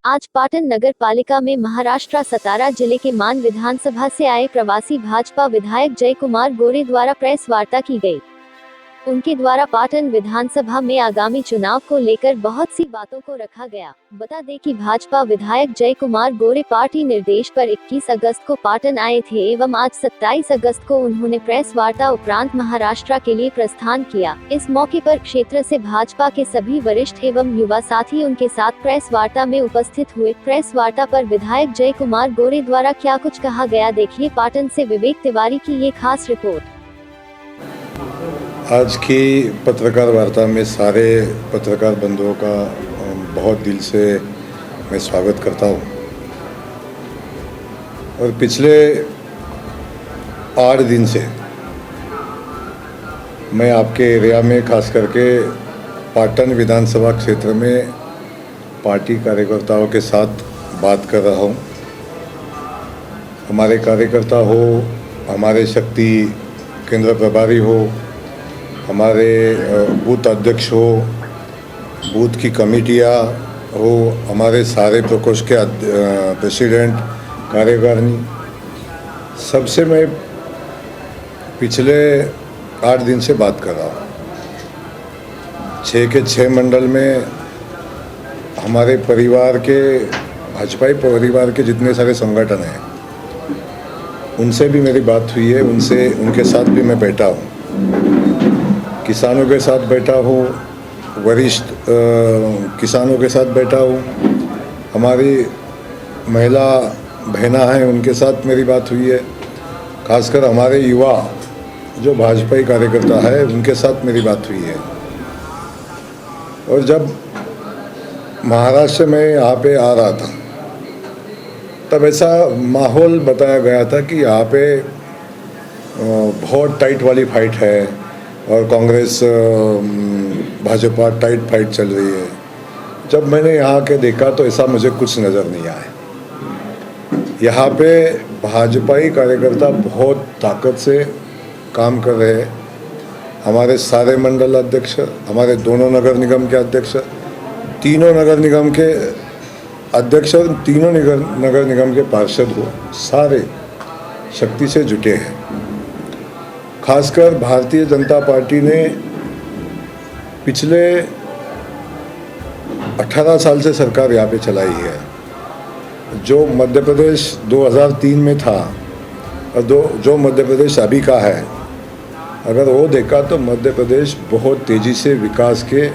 आज पाटन नगर पालिका में महाराष्ट्र सतारा जिले के मान विधानसभा से आए प्रवासी भाजपा विधायक जय कुमार गोरे द्वारा प्रेस वार्ता की गई। उनके द्वारा पाटन विधानसभा में आगामी चुनाव को लेकर बहुत सी बातों को रखा गया। बता दें कि भाजपा विधायक जय कुमार गोरे पार्टी निर्देश पर 21 अगस्त को पाटन आए थे एवं आज 27 अगस्त को उन्होंने प्रेस वार्ता उपरांत महाराष्ट्र के लिए प्रस्थान किया। इस मौके पर क्षेत्र से भाजपा के सभी वरिष्ठ एवं युवा साथी उनके साथ प्रेस वार्ता में उपस्थित हुए। प्रेस वार्ता पर विधायक जय कुमार गोरे द्वारा क्या कुछ कहा गया, देखिए पाटन से विवेक तिवारी की ये खास रिपोर्ट। आज की पत्रकार वार्ता में सारे पत्रकार बंधुओं का बहुत दिल से मैं स्वागत करता हूं। और पिछले 8 दिन से मैं आपके एरिया में खास करके पाटन विधानसभा क्षेत्र में पार्टी कार्यकर्ताओं के साथ बात कर रहा हूं। हमारे कार्यकर्ता हो, हमारे शक्ति केंद्र प्रभारी हो, हमारे बूथ अध्यक्ष हो, बूथ की कमेटियाँ हो, हमारे सारे प्रकोष्ठ के प्रेसिडेंट, कार्यकारिणी, सबसे मैं पिछले 8 दिन से बात कर रहा हूँ। 6 के 6 मंडल में हमारे परिवार के, भाजपाई परिवार के जितने सारे संगठन हैं उनसे भी मेरी बात हुई है। उनके साथ भी मैं बैठा हूँ, किसानों के साथ बैठा हूँ, वरिष्ठ किसानों के साथ बैठा हूँ, हमारी महिला बहना हैं उनके साथ मेरी बात हुई है। खासकर हमारे युवा जो भाजपाई कार्यकर्ता है उनके साथ मेरी बात हुई है। और जब महाराष्ट्र में यहाँ पे आ रहा था तब ऐसा माहौल बताया गया था कि यहाँ पे बहुत टाइट वाली फाइट है और कांग्रेस भाजपा टाइट फाइट चल रही है। जब मैंने यहाँ के देखा तो ऐसा मुझे कुछ नज़र नहीं आया। यहाँ पे भाजपाई कार्यकर्ता बहुत ताकत से काम कर रहे हैं। हमारे सारे मंडल अध्यक्ष, हमारे दोनों नगर निगम के अध्यक्ष, तीनों नगर निगम के अध्यक्ष और तीनों नगर निगम के पार्षद हो, सारे शक्ति से जुटे हैं। खासकर भारतीय जनता पार्टी ने पिछले 18 साल से सरकार यहाँ पे चलाई है। जो मध्य प्रदेश 2003 में था और जो मध्य प्रदेश अभी का है, अगर वो देखा तो मध्य प्रदेश बहुत तेज़ी से विकास के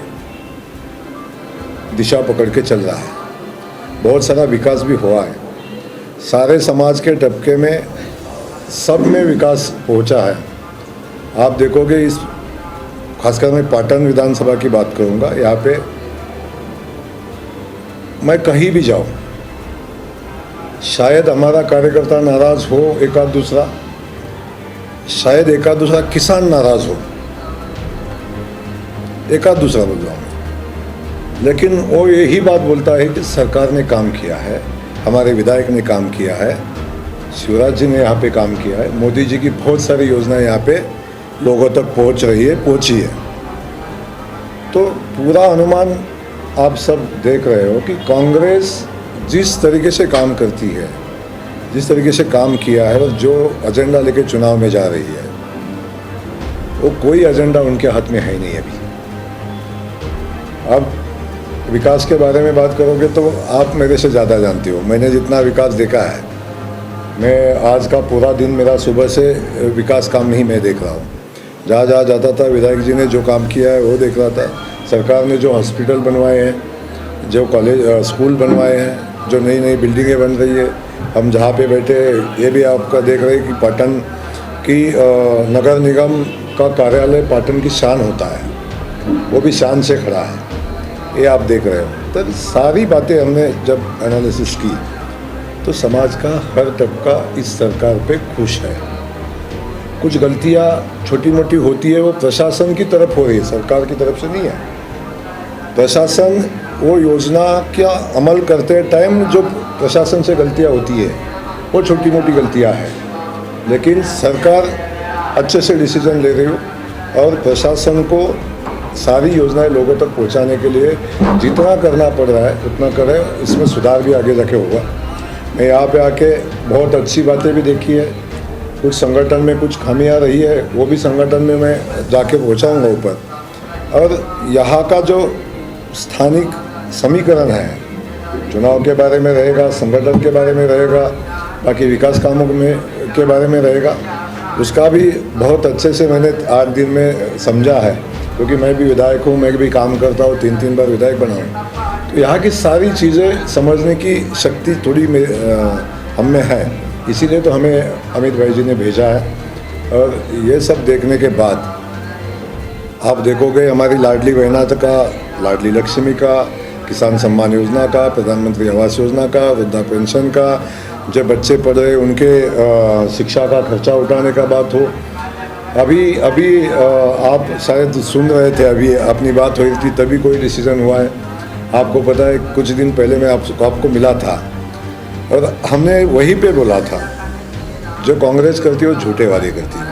दिशा पकड़ के चल रहा है। बहुत सारा विकास भी हुआ है, सारे समाज के तबके में सब में विकास पहुँचा है। आप देखोगे इस, खासकर मैं पाटन विधानसभा की बात करूंगा, यहाँ पे मैं कहीं भी जाऊं, शायद हमारा कार्यकर्ता नाराज हो, एक आध दूसरा, शायद एक आध दूसरा किसान नाराज हो, एक आध दूसरा बोल रहा हूं, लेकिन वो यही बात बोलता है कि सरकार ने काम किया है, हमारे विधायक ने काम किया है, शिवराज जी ने यहाँ पे काम किया है, मोदी जी की बहुत सारी योजनाएं यहाँ पे लोगों तक पहुंची है। तो पूरा अनुमान आप सब देख रहे हो कि कांग्रेस जिस तरीके से काम करती है, जिस तरीके से काम किया है और जो एजेंडा लेके चुनाव में जा रही है, वो कोई एजेंडा उनके हाथ में है ही नहीं अभी। अब विकास के बारे में बात करोगे तो आप मेरे से ज़्यादा जानते हो। मैंने जितना विकास देखा है, मैं आज का पूरा दिन मेरा सुबह से विकास काम ही मैं देख रहा हूँ। जहाँ जहाँ जाता था विधायक जी ने जो काम किया है वो देख रहा था। सरकार ने जो हॉस्पिटल बनवाए हैं, जो कॉलेज स्कूल बनवाए हैं, जो नई नई बिल्डिंगें बन रही है, हम जहाँ पे बैठे ये भी आपका देख रहे हैं कि पाटन की नगर निगम का कार्यालय पाटन की शान होता है, वो भी शान से खड़ा है, ये आप देख रहे हो। तो सारी बातें हमने जब एनालिसिस की तो समाज का हर तबका इस सरकार पे खुश है। कुछ गलतियां छोटी मोटी होती है वो प्रशासन की तरफ हो रही है, सरकार की तरफ से नहीं है। प्रशासन वो योजना का अमल करते टाइम जो प्रशासन से गलतियां होती है वो छोटी मोटी गलतियां हैं, लेकिन सरकार अच्छे से डिसीजन ले रही हो और प्रशासन को सारी योजनाएं लोगों तक पहुंचाने के लिए जितना करना पड़ रहा है उतना करें, इसमें सुधार भी आगे जाके होगा। मैं यहाँ पे आके बहुत अच्छी बातें भी देखी है, कुछ संगठन में कुछ खामियां रही है, वो भी संगठन में मैं जाके पहुँचाऊँगा ऊपर। और यहाँ का जो स्थानिक समीकरण है, चुनाव के बारे में रहेगा, संगठन के बारे में रहेगा, बाकी विकास कामों में के बारे में रहेगा, उसका भी बहुत अच्छे से मैंने 8 दिन में समझा है, क्योंकि मैं भी विधायक हूँ, मैं भी काम करता हूँ, 3 बार विधायक बना हूँ। तो यहाँ की सारी चीज़ें समझने की शक्ति थोड़ी हम में है, इसीलिए तो हमें अमित भाई जी ने भेजा है। और ये सब देखने के बाद आप देखोगे हमारी लाडली बहना का, लाडली लक्ष्मी का, किसान सम्मान योजना का, प्रधानमंत्री आवास योजना का, वृद्धा पेंशन का, जो बच्चे पढ़ रहे उनके शिक्षा का खर्चा उठाने का बात हो। अभी आप शायद सुन रहे थे, अभी अपनी बात हुई थी तभी कोई डिसीजन हुआ है। आपको पता है कुछ दिन पहले मैं आपको मिला था और हमने वहीं पे बोला था, जो कांग्रेस करती है वो झूठे वादे करती है।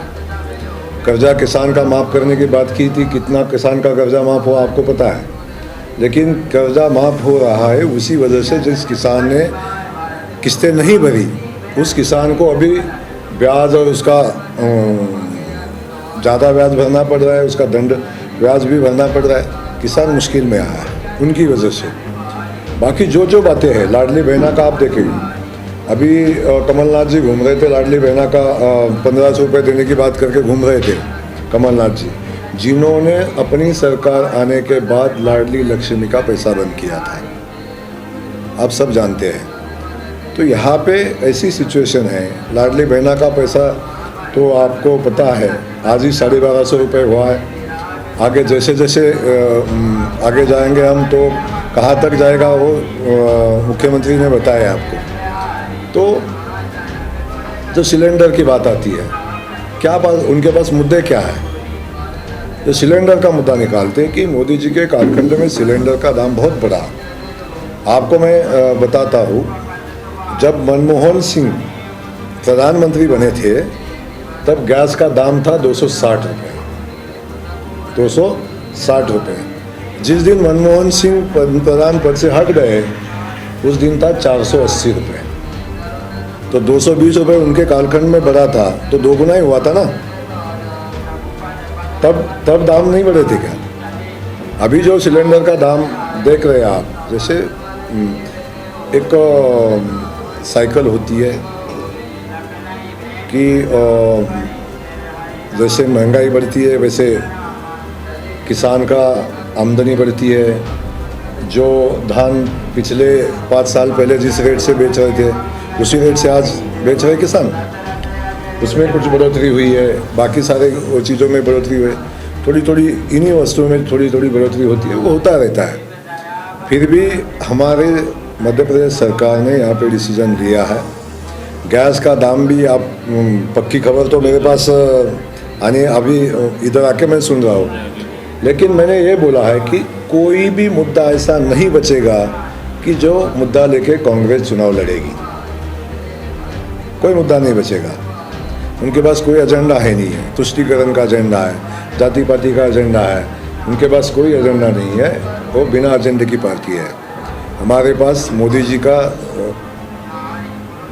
कर्जा किसान का माफ़ करने की बात की थी, कितना किसान का कर्जा माफ़ हुआ आपको पता है, लेकिन कर्जा माफ़ हो रहा है उसी वजह से जिस किसान ने किस्तें नहीं भरी, उस किसान को अभी ब्याज और उसका ज़्यादा ब्याज भरना पड़ रहा है, उसका दंड ब्याज भी भरना पड़ रहा है। किसान मुश्किल में आया है उनकी वजह से। बाकी जो बातें हैं, लाडली बहना का आप देखेंगे, अभी कमलनाथ जी घूम रहे थे, लाडली बहना का 1500 रुपये देने की बात करके घूम रहे थे कमलनाथ जी, जिन्होंने अपनी सरकार आने के बाद लाडली लक्ष्मी का पैसा बंद किया था, आप सब जानते हैं। तो यहाँ पे ऐसी सिचुएशन है, लाडली बहना का पैसा तो आपको पता है आज ही 1250 रुपये हुआ है। आगे जैसे जैसे आगे जाएंगे हम तो कहाँ तक जाएगा वो मुख्यमंत्री ने बताया आपको। तो जो सिलेंडर की बात आती है, क्या बात, उनके पास मुद्दे क्या है? जो सिलेंडर का मुद्दा निकालते हैं कि मोदी जी के कालखंड में सिलेंडर का दाम बहुत बढ़ा। आपको मैं बताता हूँ, जब मनमोहन सिंह प्रधानमंत्री बने थे तब गैस का दाम था 260 रुपये, 260 रुपये। जिस दिन मनमोहन सिंह प्रधान पद से हट गए उस दिन था 480 रुपये। तो 220 रुपये उनके कालखंड में बढ़ा था, तो 2 गुना ही हुआ था ना। तब दाम नहीं बढ़े थे क्या? अभी जो सिलेंडर का दाम देख रहे हैं आप, जैसे एक साइकिल होती है कि जैसे महंगाई बढ़ती है वैसे किसान का आमदनी बढ़ती है। जो धान पिछले 5 साल पहले जिस रेट से बेच रहे थे उसी रेट से आज बेच रहे किसान, उसमें कुछ बढ़ोतरी हुई है। बाकी सारे चीज़ों में बढ़ोतरी हुई, थोड़ी इन्हीं वस्तुओं में थोड़ी बढ़ोतरी होती है, वो होता रहता है। फिर भी हमारे मध्य प्रदेश सरकार ने यहाँ पे डिसीजन लिया है। गैस का दाम भी, आप पक्की खबर तो मेरे पास आने अभी इधर आके मैं सुन रहा हूँ, लेकिन मैंने ये बोला है कि कोई भी मुद्दा ऐसा नहीं बचेगा कि जो मुद्दा लेके कांग्रेस चुनाव लड़ेगी। कोई मुद्दा नहीं बचेगा। उनके पास कोई एजेंडा है नहीं है, तुष्टीकरण का एजेंडा है, जाति पाति का एजेंडा है, उनके पास कोई एजेंडा नहीं है, वो बिना एजेंडे की पार्टी है। हमारे पास मोदी जी का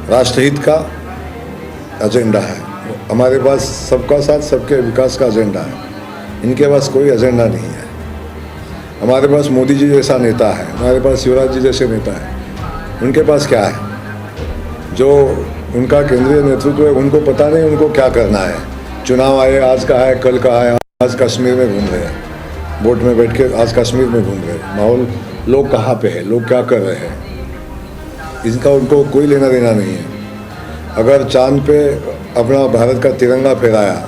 राष्ट्रहित का एजेंडा है, हमारे पास सबका साथ सबके विकास का एजेंडा है। इनके पास कोई एजेंडा नहीं है। हमारे पास मोदी जी जैसा नेता है, हमारे पास शिवराज जी जैसे नेता है। उनके पास क्या है? जो उनका केंद्रीय नेतृत्व है उनको पता नहीं उनको क्या करना है। चुनाव आए, आज का है कल का है, आज कश्मीर में घूम रहे हैं, बोट में बैठ के आज कश्मीर में घूम रहे हैं। माहौल लोग कहाँ पे है, लोग क्या कर रहे हैं, इसका उनको कोई लेना देना नहीं है। अगर चांद पे अपना भारत का तिरंगा फहराया,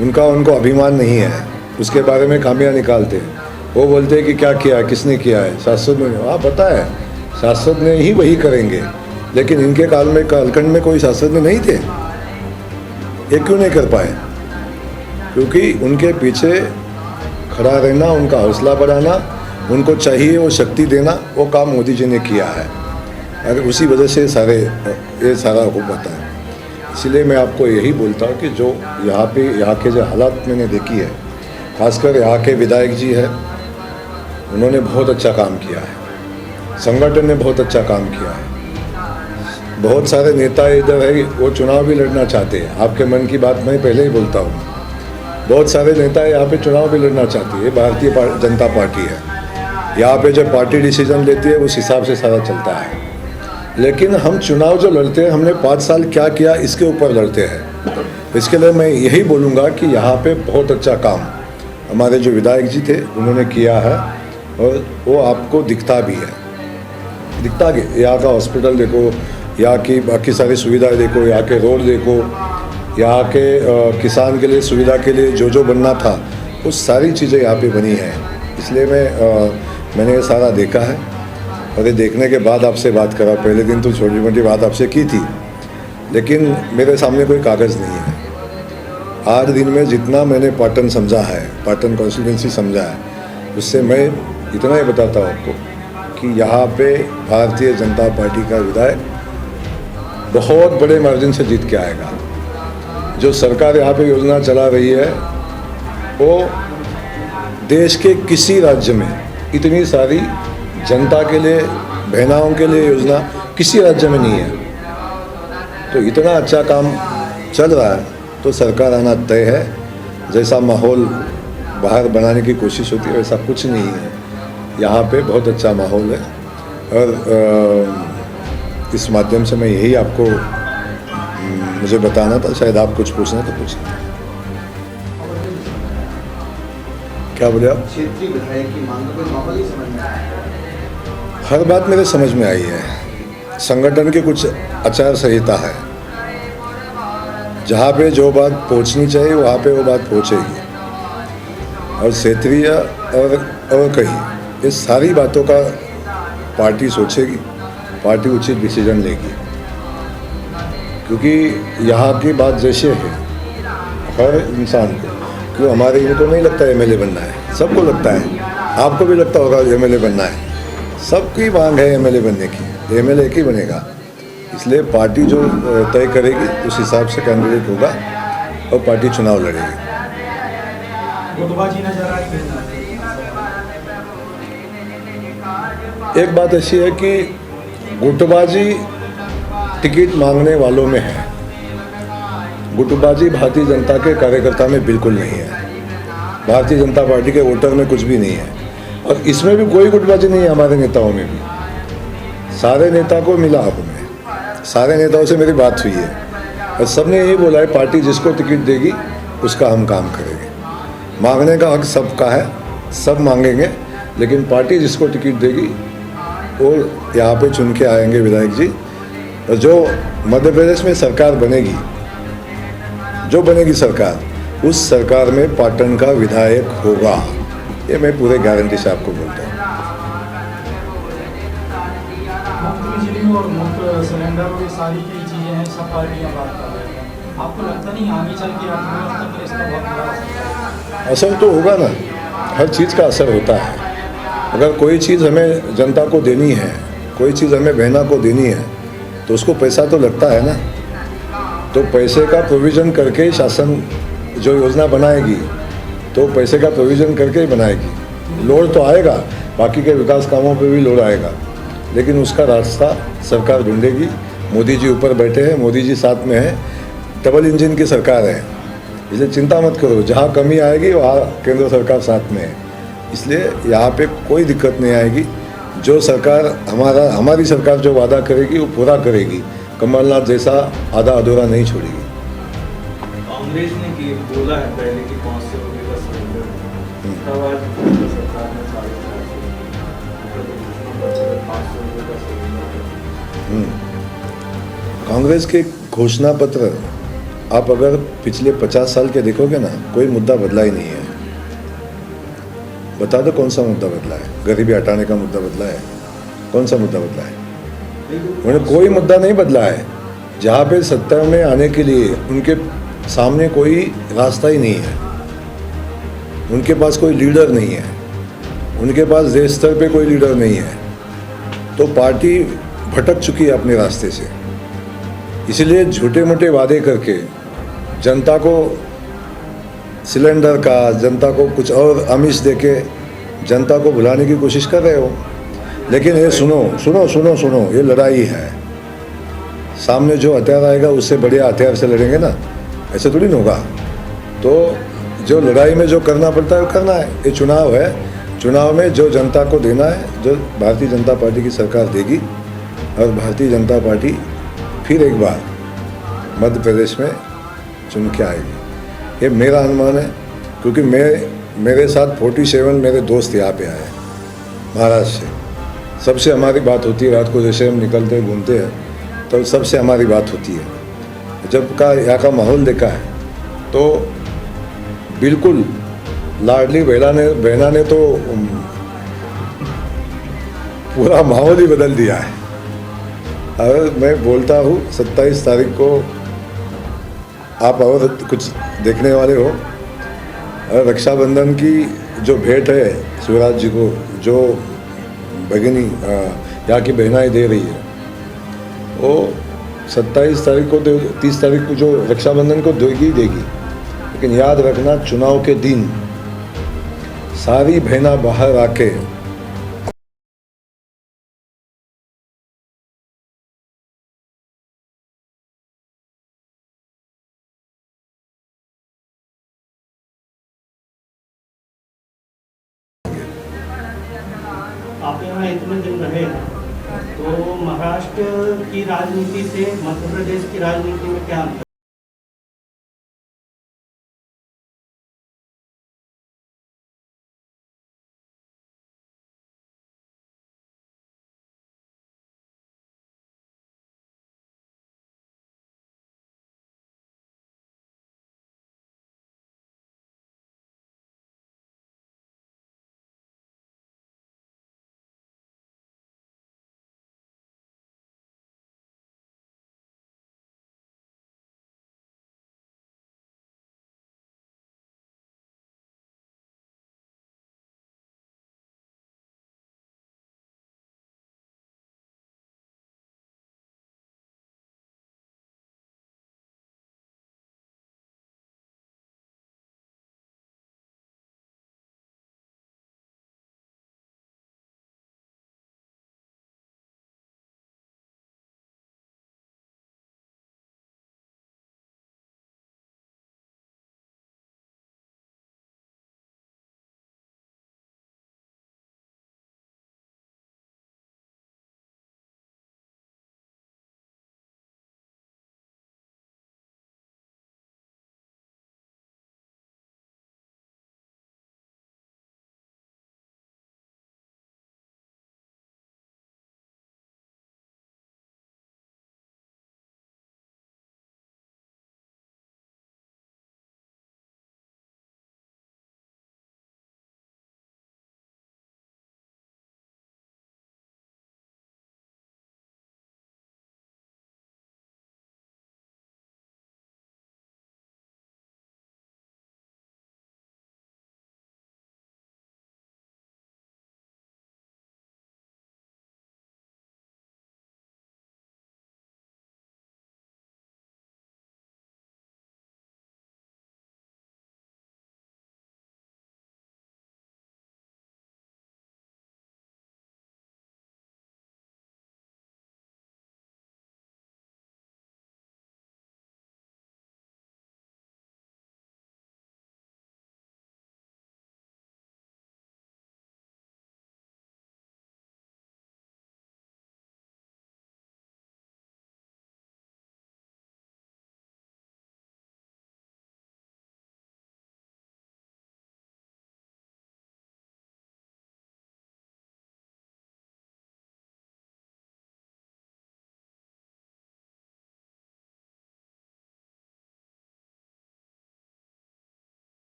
उनको अभिमान नहीं है, उसके बारे में खामियां निकालते हैं। वो बोलते हैं कि क्या किया है, किसने किया है, शासक ने। हाँ पता है, शासक ने ही वही करेंगे, लेकिन इनके कालखंड में कोई शासक ने नहीं थे। ये क्यों नहीं कर पाए? क्योंकि उनके पीछे खड़ा रहना, उनका हौसला बढ़ाना, उनको चाहिए वो शक्ति देना, वो काम मोदी जी ने किया है। और उसी वजह से ये सारा हो पाता है। इसलिए मैं आपको यही बोलता हूँ कि जो यहाँ के जो हालात मैंने देखी है, खासकर यहाँ के विधायक जी हैं, उन्होंने बहुत अच्छा काम किया है, संगठन ने बहुत अच्छा काम किया है। बहुत सारे नेता इधर है, वो चुनाव भी लड़ना चाहते हैं। आपके मन की बात मैं पहले ही बोलता हूँ, बहुत सारे नेता यहाँ पे चुनाव भी लड़ना चाहती है। भारतीय जनता पार्टी है, यहाँ पे जब पार्टी डिसीजन लेती है उस हिसाब से सारा चलता है। लेकिन हम चुनाव जो लड़ते हैं, हमने 5 साल क्या किया इसके ऊपर लड़ते हैं। इसके लिए मैं यही बोलूँगा कि यहाँ पे बहुत अच्छा काम हमारे जो विधायक जी थे उन्होंने किया है, और वो आपको दिखता भी है। दिखता कि यहाँ का हॉस्पिटल देखो, यहाँ की बाकी सारी सुविधाएं देखो, यहाँ के रोड देखो, यहाँ के किसान के लिए सुविधा के लिए जो बनना था वो सारी चीज़ें यहाँ पे बनी हैं। इसलिए मैंने ये सारा देखा है, और ये देखने के बाद आपसे बात करा। पहले दिन तो छोटी मोटी बात आपसे की थी, लेकिन मेरे सामने कोई कागज़ नहीं है। 8 दिन में जितना मैंने पाटन समझा है, पाटन कॉन्स्टिट्यूंसी समझा है, उससे मैं इतना ही बताता हूँ आपको कि यहाँ पे भारतीय जनता पार्टी का विधायक बहुत बड़े मार्जिन से जीत के आएगा। जो सरकार यहाँ पे योजना चला रही है, वो देश के किसी राज्य में इतनी सारी जनता के लिए, बहनाओं के लिए योजना किसी राज्य में नहीं है। तो इतना अच्छा काम चल रहा है तो सरकार आना तय है। जैसा माहौल बाहर बनाने की कोशिश होती है वैसा कुछ नहीं है। यहाँ पे बहुत अच्छा माहौल है, और इस माध्यम से मैं यही आपको मुझे बताना था। शायद आप कुछ पूछना तो पूछना। क्या बोले आप? क्षेत्रीय विधायक की मांग को माहौल ही समझ में आया। हर बात मेरे समझ में आई है। संगठन की कुछ आचार संहिता है, जहाँ पे जो बात पहुँचनी चाहिए वहाँ पे वो बात पहुँचेगी, और क्षेत्रीय और कहीं इस सारी बातों का पार्टी सोचेगी, पार्टी उचित डिसीजन लेगी। क्योंकि यहाँ की बात जैसे है हर इंसान को, क्यों हमारे इनको नहीं लगता एमएलए बनना है, सबको लगता है, आपको भी लगता होगा एमएलए बनना है, सबकी मांग है एमएलए बनने की। एमएलए एक ही बनेगा, इसलिए पार्टी जो तय करेगी उस हिसाब से कैंडिडेट होगा और पार्टी चुनाव लड़ेगी। एक बात ऐसी है कि गुटबाजी टिकट मांगने वालों में है, गुटबाजी भारतीय जनता के कार्यकर्ता में बिल्कुल नहीं है, भारतीय जनता पार्टी के वोटर में कुछ भी नहीं है। और इसमें भी कोई गुटबाजी नहीं है हमारे नेताओं में भी। सारे नेता को मिला हमने, सारे नेताओं से मेरी बात हुई है, और सबने यही बोला है पार्टी जिसको टिकट देगी उसका हम काम करेंगे। मांगने का हक सबका है, सब मांगेंगे, लेकिन पार्टी जिसको टिकट देगी वो यहाँ पे चुन के आएंगे विधायक जी। और जो मध्य प्रदेश में सरकार बनेगी, जो बनेगी सरकार, उस सरकार में पाटन का विधायक होगा, ये मैं पूरे गारंटी से आपको बोलता हूँ। मुफ्त बिजली और मुफ्त सिलेंडर और ये सारी की चीज़ें हैं, सब पार्टियाँ बात कर रही हैं। आपको लगता नहीं आगे चल के अर्थव्यवस्था पर इसका बहुत बड़ा असर तो होगा ना, हर चीज़ का असर होता है। अगर कोई चीज़ हमें जनता को देनी है, कोई चीज़ हमें बहना को देनी है, तो उसको पैसा तो लगता है ना। तो पैसे का प्रोविज़न करके ही शासन जो योजना बनाएगी तो पैसे का प्रोविज़न करके ही बनाएगी। लोड तो आएगा, बाकी के विकास कामों पे भी लोड आएगा, लेकिन उसका रास्ता सरकार ढूंढेगी। मोदी जी ऊपर बैठे हैं, मोदी जी साथ में हैं, डबल इंजन की सरकार है, इसलिए चिंता मत करो। जहाँ कमी आएगी वहाँ केंद्र सरकार साथ में है, इसलिए यहाँ पे कोई दिक्कत नहीं आएगी। जो सरकार हमारी सरकार जो वादा करेगी वो पूरा करेगी। कमलनाथ जैसा आधा अधूरा नहीं छोड़ेगी। कांग्रेस ने बोला है पहले कि 500 रुपये का सिलेंडर, तब आज सरकार ने 500 रुपये का सिलेंडर। कांग्रेस के घोषणा पत्र आप अगर पिछले 50 साल के देखोगे ना, कोई मुद्दा बदला ही नहीं है। बता दो कौन सा मुद्दा बदला है? गरीबी हटाने का मुद्दा बदला है? कौन सा मुद्दा बदला है? उन्होंने कोई मुद्दा नहीं बदला है। जहाँ पे सत्ता में आने के लिए उनके सामने कोई रास्ता ही नहीं है, उनके पास कोई लीडर नहीं है, उनके पास देश स्तर पे कोई लीडर नहीं है, तो पार्टी भटक चुकी है अपने रास्ते से। इसलिए झूठे मोटे वादे करके जनता को सिलेंडर का, जनता को कुछ और आमिष देके जनता को भुलाने की कोशिश कर रहे हो। लेकिन ये सुनो सुनो सुनो सुनो, ये लड़ाई है। सामने जो हथियार आएगा उससे बढ़िया हथियार से लड़ेंगे ना, ऐसे थोड़ी ना होगा। तो जो लड़ाई में जो करना पड़ता है वो करना है। ये चुनाव है, चुनाव में जो जनता को देना है, जो भारतीय जनता पार्टी की सरकार देगी, और भारतीय जनता पार्टी फिर एक बार मध्य प्रदेश में चुन के आएगी, ये मेरा अनुमान है। क्योंकि मेरे साथ 47 मेरे दोस्त यहाँ पे आए महाराष्ट्र से, सबसे हमारी बात होती है। रात को जैसे हम निकलते हैं घूमते हैं तो सबसे हमारी बात होती है। जब का यहाँ का माहौल देखा है तो बिल्कुल लाडली बहना ने तो पूरा माहौल ही बदल दिया है। और मैं बोलता हूँ 27 तारीख को आप और कुछ देखने वाले हो। और रक्षाबंधन की जो भेंट है शिवराज जी को, जो भगिनी यहाँ की बहनाएं दे रही है, वो 27 तारीख को 30 तारीख को जो रक्षाबंधन को देगी। लेकिन याद रखना, चुनाव के दिन सारी बहना बाहर आके आप यहाँ इतने दिन रहे, तो महाराष्ट्र की राजनीति से मध्य प्रदेश की राजनीति में क्या अंतर?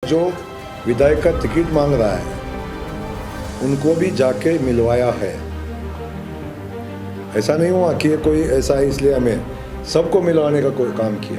जो विधायक का टिकट मांग रहा है उनको भी जाके मिलवाया है। ऐसा नहीं हुआ कि ये कोई ऐसा है इसलिए हमें सबको मिलवाने का कोई काम किया।